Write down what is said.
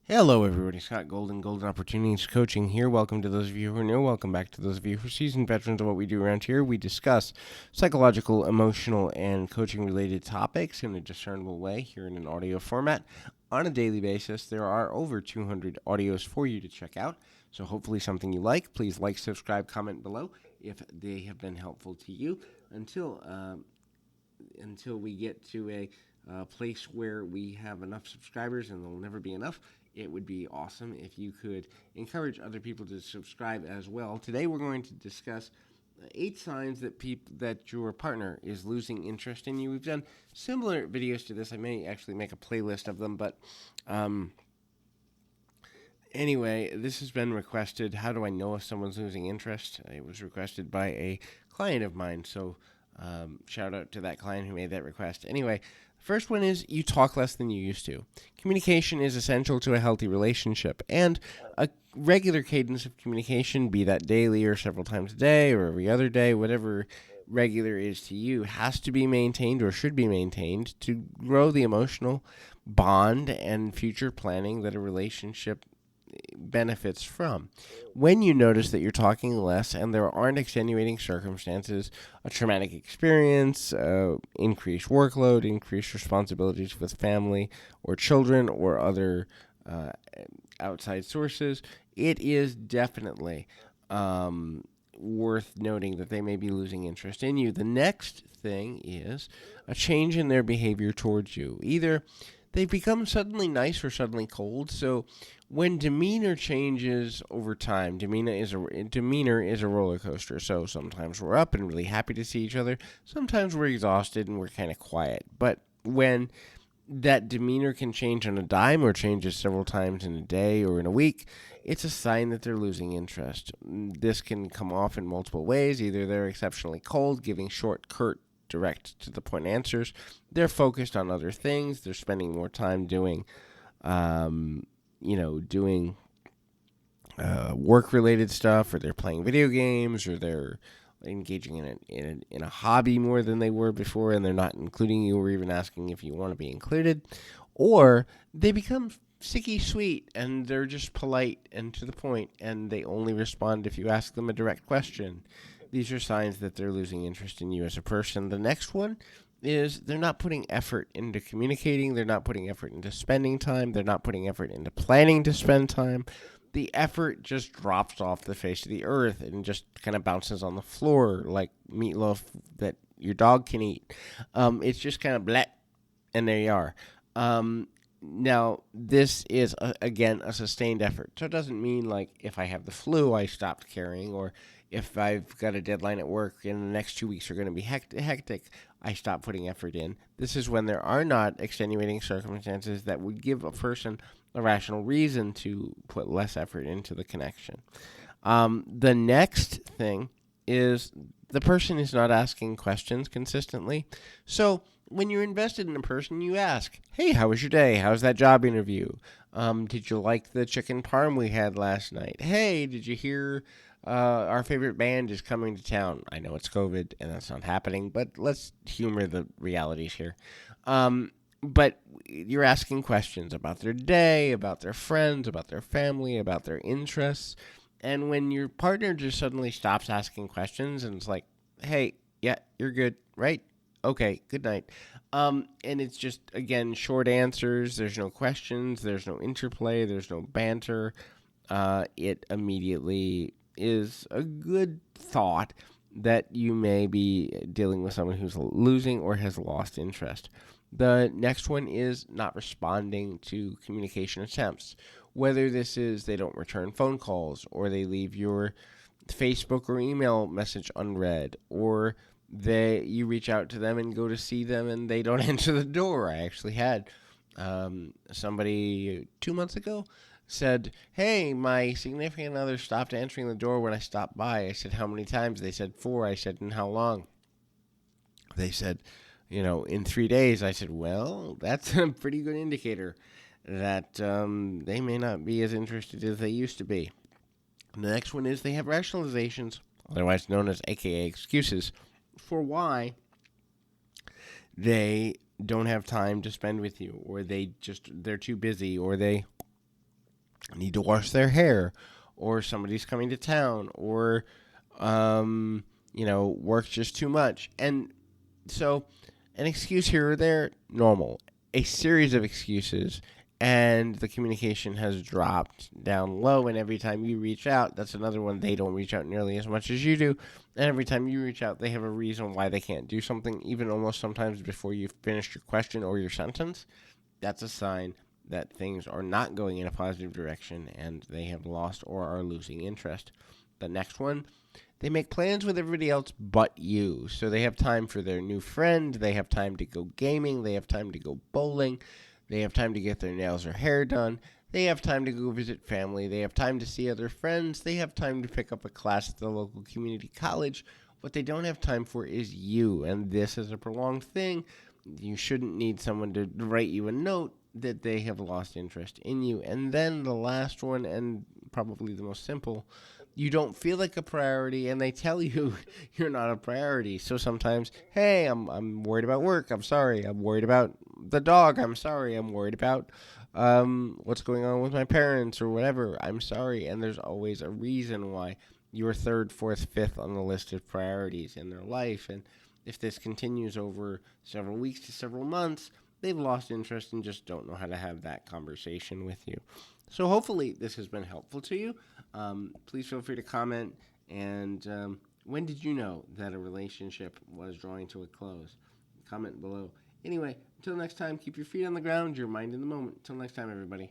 Hello, everybody. Scott Golden, Golden Opportunities Coaching here. Welcome to those of you who are new. Welcome back to those of you who are seasoned veterans of what we do around here. We discuss psychological, emotional, and coaching-related topics in a discernible way here in an audio format on a daily basis. There are over 200 audios for you to check out, so hopefully something you like. Please like, subscribe, comment below if they have been helpful to you. Until we get to a place where we have enough subscribers, and there'll never be enough, it would be awesome if you could encourage other people to subscribe as well. Today we're going to discuss 8 signs that your partner is losing interest in you. We've done similar videos to this. I may actually make a playlist of them, but anyway, this has been requested. How do I know if someone's losing interest? It was requested by a client of mine, so shout out to that client who made that request. Anyway, first one is you talk less than you used to. Communication is essential to a healthy relationship, and a regular cadence of communication, be that daily or several times a day or every other day, whatever regular is to you, has to be maintained or should be maintained to grow the emotional bond and future planning that a relationship benefits from. When you notice that you're talking less and there aren't extenuating circumstances, a traumatic experience, increased workload, increased responsibilities with family or children or other outside sources, it is definitely worth noting that they may be losing interest in you. The next thing is a change in their behavior towards you. Either they've become suddenly nice or suddenly cold. So when demeanor changes over time, demeanor is a roller coaster. So sometimes we're up and really happy to see each other. Sometimes we're exhausted and we're kind of quiet. But when that demeanor can change on a dime or changes several times in a day or in a week, it's a sign that they're losing interest. This can come off in multiple ways. Either they're exceptionally cold, giving short, curt, direct to the point answers. They're focused on other things. They're spending more time doing work-related stuff, or they're playing video games, or they're engaging in a hobby more than they were before, and they're not including you or even asking if you want to be included. Or they become sicky sweet, and they're just polite and to the point, and they only respond if you ask them a direct question. These are signs that they're losing interest in you as a person. The next one is they're not putting effort into communicating. They're not putting effort into spending time. They're not putting effort into planning to spend time. The effort just drops off the face of the earth and just kind of bounces on the floor like meatloaf that your dog can eat. It's just kind of bleh, and there you are. Now, this is, again, a sustained effort. So it doesn't mean like if I have the flu, I stopped caring, or if I've got a deadline at work and the next 2 weeks are going to be hectic, I stop putting effort in. This is when there are not extenuating circumstances that would give a person a rational reason to put less effort into the connection. The next thing is the person is not asking questions consistently. So when you're invested in a person, you ask, hey, how was your day? How's that job interview? Did you like the chicken parm we had last night? Hey, did you hear our favorite band is coming to town? I know it's COVID and that's not happening, but let's humor the realities here. But you're asking questions about their day, about their friends, about their family, about their interests. And when your partner just suddenly stops asking questions and it's like, hey, yeah, you're good, right? Okay, good night. And it's just, again, short answers. There's no questions. There's no interplay. There's no banter. It immediately is a good thought that you may be dealing with someone who's losing or has lost interest. The next one is not responding to communication attempts. Whether this is they don't return phone calls, or they leave your Facebook or email message unread, or you reach out to them and go to see them and they don't answer the door. I actually had somebody 2 months ago said, hey, my significant other stopped answering the door when I stopped by. I said, how many times? They said 4. I said, and how long? They said, in 3 days. I said, well, that's a pretty good indicator that they may not be as interested as they used to be. The next one is they have rationalizations, otherwise known as AKA excuses, for why they don't have time to spend with you, or they're too busy, or they need to wash their hair, or somebody's coming to town, or work's just too much. And so an excuse here or there, normal. A series of excuses, and the communication has dropped down low. And every time you reach out, that's another one. They don't reach out nearly as much as you do. And every time you reach out, they have a reason why they can't do something, even almost sometimes before you've finished your question or your sentence. That's a sign that things are not going in a positive direction and they have lost or are losing interest. The next one, they make plans with everybody else but you. So they have time for their new friend, they have time to go gaming, they have time to go bowling, they have time to get their nails or hair done, they have time to go visit family, they have time to see other friends, they have time to pick up a class at the local community college. What they don't have time for is you, and this is a prolonged thing. You shouldn't need someone to write you a note that they have lost interest in you. And then the last one, and probably the most simple, you don't feel like a priority, and they tell you you're not a priority. So sometimes, hey, I'm worried about work. I'm sorry. I'm worried about the dog. I'm sorry. I'm worried about what's going on with my parents or whatever. I'm sorry. And there's always a reason why you're third, fourth, fifth on the list of priorities in their life. And if this continues over several weeks to several months, they've lost interest and just don't know how to have that conversation with you. So hopefully this has been helpful to you. Please feel free to comment. And when did you know that a relationship was drawing to a close? Comment below. Anyway, until next time, keep your feet on the ground, your mind in the moment. Until next time, everybody.